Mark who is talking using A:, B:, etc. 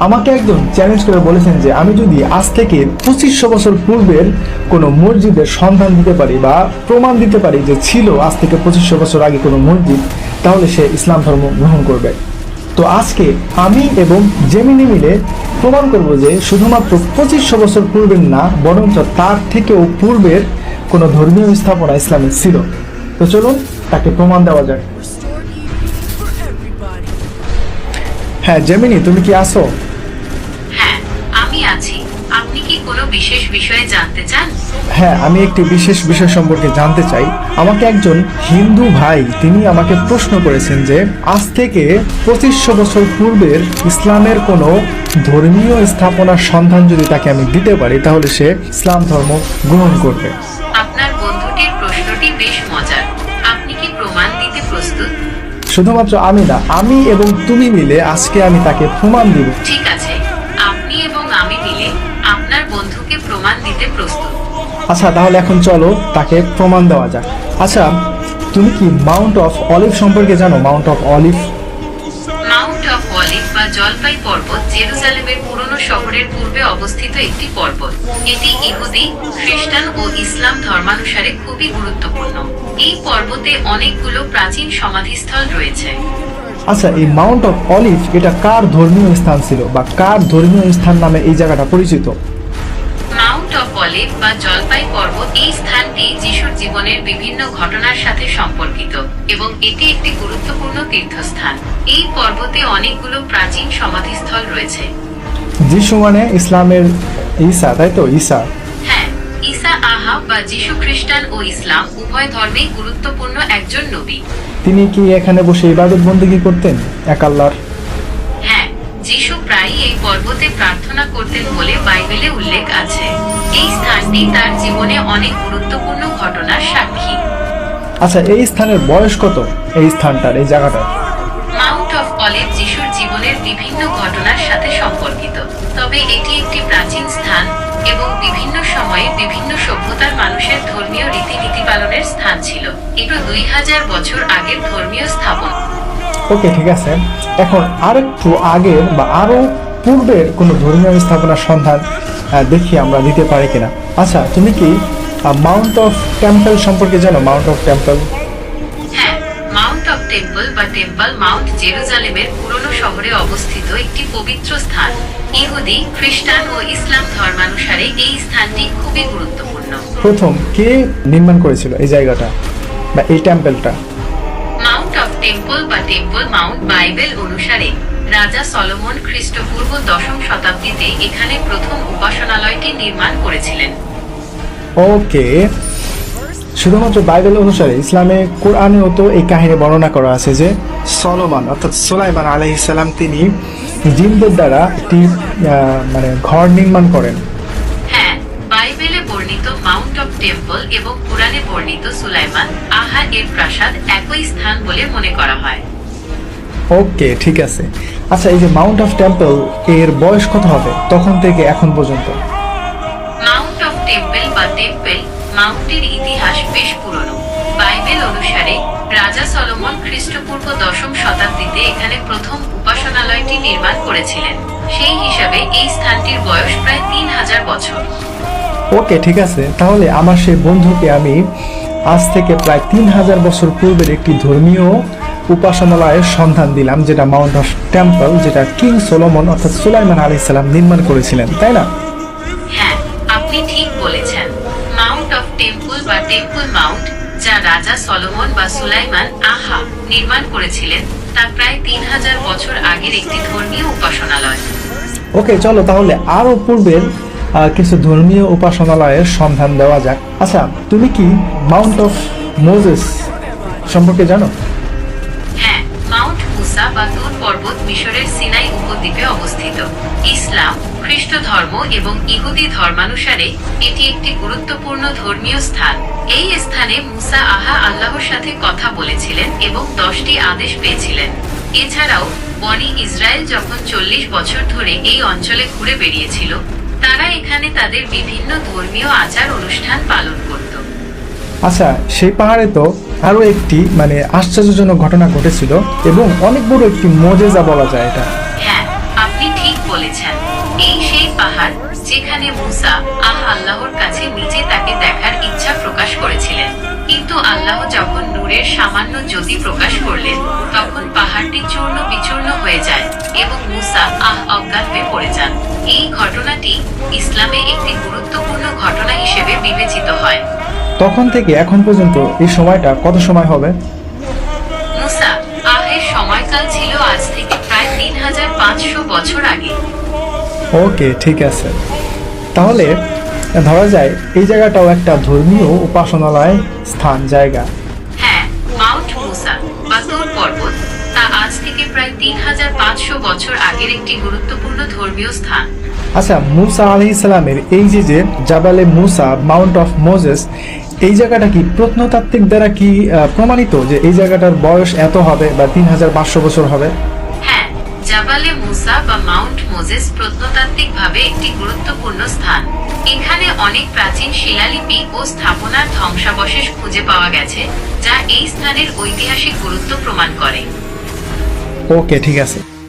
A: আমাকে একজন চ্যালেঞ্জ করে বলেছেন যে আমি যদি আজ থেকে 2500 বছর পূর্বের কোনো মসজিদের সন্ধান দিতে পারি বা প্রমাণ দিতে পারি যে ছিল আজ থেকে 2500 বছর আগে কোনো মসজিদ, তাহলে সে ইসলাম ধর্ম গ্রহণ করবে। তো আজকে আমি এবং জেমিনি মিলে প্রমাণ করব যে শুধুমাত্র 2500 বছর পূর্বের না, বরঞ্চ তার থেকেও পূর্বের কোনো ধর্মীয় স্থাপনা ইসলামে ছিল। তো চলুন তাকে প্রমাণ দেওয়া যায়। হ্যাঁ জেমিনি, তুমি কি আছো?
B: হ্যাঁ, আমি আছি। আপনি কি কোনো বিশেষ বিষয়ে জানতে চান?
A: হ্যাঁ, আমি একটি বিশেষ বিষয় সম্পর্কে জানতে চাই। আমাকে একজন হিন্দু ভাই তিনি আমাকে প্রশ্ন করেছেন যে আজ থেকে 2500 বছর পূর্বের ইসলামের কোনো ধর্মীয় স্থাপনার সন্ধান যদি তাকে আমি দিতে পারি, তাহলে সে ইসলাম ধর্ম গ্রহণ করবে।
B: আপনার বন্ধুটির প্রশ্নটি বেশ মজার। আপনি কি প্রমাণ দিতে প্রস্তুত?
A: শুধুমাত্র আমি না, আমি এবং তুমি মিলে আজকে আমি তাকে প্রমাণ দিব।
B: ঠিক আছে, আপনি এবং আমি মিলে আপনার বন্ধুকে প্রমাণ দিতে প্রস্তুত।
A: আচ্ছা, তাহলে এখন চলো তাকে প্রমাণ দেওয়া যাক। আচ্ছা, তুমি কি মাউন্ট অফ অলিভ সম্পর্কে জানো? Mount of olive,
B: Mount of olive বা জলপাই পর্বত জেরুজালেমের পুরনো শহরের পূর্বে অবস্থিত একটি পর্বত। এটি ইহুদি, খ্রিস্টান ও ইসলাম ধর্মানুসারে খুবই গুরুত্বপূর্ণ। এই পর্বতে অনেকগুলো প্রাচীন সমাধিস্থল রয়েছে।
A: আচ্ছা, এই মাউন্ট অফ অলিভ এটা কার ধর্মীয় স্থান ছিল বা কার ধর্মীয় স্থান নামে এই জায়গাটা পরিচিত?
B: মাউন্ট অফ অলিভ বা জলপাই পর্বত, এই স্থানটি যিশুর জীবনের বিভিন্ন ঘটনার সাথে সম্পর্কিত এবং এটি একটি গুরুত্বপূর্ণ তীর্থস্থান। এই পর্বতে অনেকগুলো প্রাচীন সমাধিস্থল রয়েছে।
A: যিশু মানে ইসলামের ঈসা, তাই তো? ঈসা।
B: হ্যাঁ, ঈসা আহা বা যিশু খ্রিস্টান ও ইসলাম উভয় ধর্মেই গুরুত্বপূর্ণ একজন নবী।
A: তিনি কি এখানে বসে ইবাদত বন্দেগী করতেন এক আল্লাহর?
B: হ্যাঁ, যিশু প্রায়ই এই পর্বতে প্রার্থনা করতেন বলে বাইবেলে উল্লেখ আছে। এই স্থানটি তার জীবনে অনেক গুরুত্বপূর্ণ ঘটনার সাক্ষী।
A: আচ্ছা, এই স্থানের বয়স কত? এই স্থানটার, এই জায়গাটার?
B: মাউন্ট অফ অলিভ যিশুর জীবনের বিভিন্ন ঘটনার সাথে সম্পর্কিত, তবে এটি একটি প্রাচীন স্থান এবং বিভিন্ন সময়ে বিভিন্ন সভ্যতার মানুষের ধর্মীয় রীতিনীতি পালনের স্থান ছিল। এটি 2000 বছর আগের ধর্মীয় স্থাপনা।
A: ওকে, ঠিক আছে। এখন আরেকটু আগের বা আরো পূর্বের কোনো ধর্মীয় স্থাপনার সন্ধান দেখি আমরা দিতে পারি কিনা। আচ্ছা, তুমি কি মাউন্ট অফ টেম্পল সম্পর্কে জানো? মাউন্ট অফ টেম্পল,
B: হ্যাঁ, মাউন্ট অফ টেম্পল বা টেম্পল মাউন্ট জেরুজালেমের পুরনো শহরে অবস্থিত একটি পবিত্র স্থান। ইহুদি, খ্রিস্টান ও ইসলাম ধর্মানুসারে এই স্থানটি খুবই গুরুত্বপূর্ণ।
A: প্রথম কে নির্মাণ করেছিল এই জায়গাটা বা এই টেম্পলটা?
B: মাউন্ট অফ টেম্পল বা টেম্পল মাউন্ট বাইবেল অনুসারে রাজা সলোমন খ্রিস্টপূর্ব 10ম শতাব্দীতে এখানে প্রথম উপাসনালয়টি নির্মাণ করেছিলেন।
A: ওকে, শুধুমাত্র বাইবেল অনুসারে, ইসলামে কোরআনেও তো এই কাহিনী বর্ণনা করা আছে যে সলোমন অর্থাৎ সুলাইমান আলাইহিস সালাম তিনি জিনদের দ্বারা একটি মানে ঘর নির্মাণ করেন।
B: হ্যাঁ, বাইবেলে বর্ণিত মাউন্ট অফ টেম্পল এবং কুরআনে বর্ণিত সুলাইমান আহা এর প্রাসাদ একই স্থান বলে মনে করা হয়।
A: ওকে, ঠিক আছে। আচ্ছা, এই যে মাউন্ট অফ টেম্পল এর বয়স কত হবে তখন থেকে এখন পর্যন্ত?
B: মাউন্ট অফ টেম্পল বা টেম্পল মাউন্টের ইতিহাস বেশ পুরনো। বাইবেল অনুসারে রাজা সলোমন খ্রিস্টপূর্ব 10ম শতাব্দীতে এখানে প্রথম উপাসনালয়টি নির্মাণ করেছিলেন। সেই হিসাবে এই স্থানটির বয়স প্রায় 3000 বছর।
A: ওকে, ঠিক আছে। তাহলে আমার সেই বন্ধুকে আমি আজ থেকে প্রায় 3000 বছর পূর্বের একটি ধর্মীয় উপাসনালয়ের সন্ধান দিলাম, যেটা মাউন্ট অফ টেম্পল, যেটা কিং সোলোমন অর্থাৎ সুলাইমান আলাইহিস সালাম নির্মাণ করেছিলেন, তাই না?
B: হ্যাঁ, আপনি ঠিক বলেছেন। মাউন্ট অফ টেম্পল বা টেম্পল মাউন্ট, যা রাজা সলোমন বা সুলাইমান আহা নির্মাণ করেছিলেন, তা প্রায় 3000 বছর আগের একটি ধর্মীয় উপাসনালয়।
A: ওকে, চলো তাহলে আরো পূর্বের কিছু ধর্মীয় উপাসনালয়ের সন্ধান দেওয়া যাক। আচ্ছা, তুমি কি মাউন্ট অফ মোজেস সম্পর্কে জানো?
B: হ্যাঁ, মাউন্ট মুসা বা তুর পর্বত মিশরের সিনাই উপদ্বীপে অবস্থিত। ইসলাম, খ্রিস্ট ধর্ম এবং ইহুদি ধর্মানুসারে এটি একটি গুরুত্বপূর্ণ ধর্মীয় স্থান। এই স্থানে মুসা আহা আল্লাহর সাথে কথা বলেছিলেন এবং 10টি আদেশ পেয়েছিলেন। এছাড়াও বনি ইসরায়েল যখন 40 বছর ধরে এই অঞ্চলে ঘুরে বেড়িয়েছিল, তারা এখানে তাদের বিভিন্ন ধর্মীয় আচার অনুষ্ঠান পালন করত।
A: আচ্ছা, সেই পাহাড়ে তো আরো একটি মানে আশ্চর্যজনক ঘটনা ঘটেছিল এবং অনেক বড় একটি মোজেজা বলা যায় এটা।
B: হ্যাঁ, আপনি ঠিক বলেছেন। এই সেই পাহাড় যেখানে মুসা আল্লাহর কাছে নিজে তাকে দেখার ইচ্ছা প্রকাশ করেছিলেন। কিন্তু আল্লাহ যখন নূরের সামান্য জ্যোতি প্রকাশ করলেন, তখন পাহাড়টি চূর্ণ বিচূর্ণ হয়ে যায় এবং মুসা অজ্ঞান হয়ে পড়ে যান। এই ঘটনাটি ইসলামে একটি গুরুত্বপূর্ণ ঘটনা হিসেবে বিবেচিত হয়।
A: তখন থেকে এখন পর্যন্ত এই সময়টা কত সময় হবে?
B: মুসা এর সময়কাল ছিল আজ থেকে প্রায় 3500 বছর আগে।
A: ওকে, ঠিক আছে। তাহলে ধরা যায় এই জায়গাটাও একটা ধর্মীয় উপাসনালয় স্থান জায়গা।
B: হ্যাঁ, মাউন্ট মুসা বা তুর পর্বত তা আজ থেকে প্রায় 3500 বছর আগের একটি গুরুত্বপূর্ণ ধর্মীয় স্থান।
A: আচ্ছা, মুসা আলাইহিস সালামের এই যে জাবালে মুসা, মাউন্ট অফ মোজেস, এই জায়গাটা কি প্রত্নতাত্ত্বিক দ্বারা কি প্রমাণিত যে এই জায়গাটার বয়স এত হবে বা 3500 বছর হবে?
B: হ্যাঁ, জাবালে মুসা বা মাউন্ট মোজেস প্রত্নতাত্ত্বিকভাবে একটি গুরুত্বপূর্ণ স্থান। এখানে অনেক প্রাচীন শিলালিপি ও স্থাপনার ধ্বংসাবশেষ খুঁজে পাওয়া গেছে, যা এই স্থানের ঐতিহাসিক গুরুত্ব প্রমাণ করে।
A: ওকে, ঠিক আছে।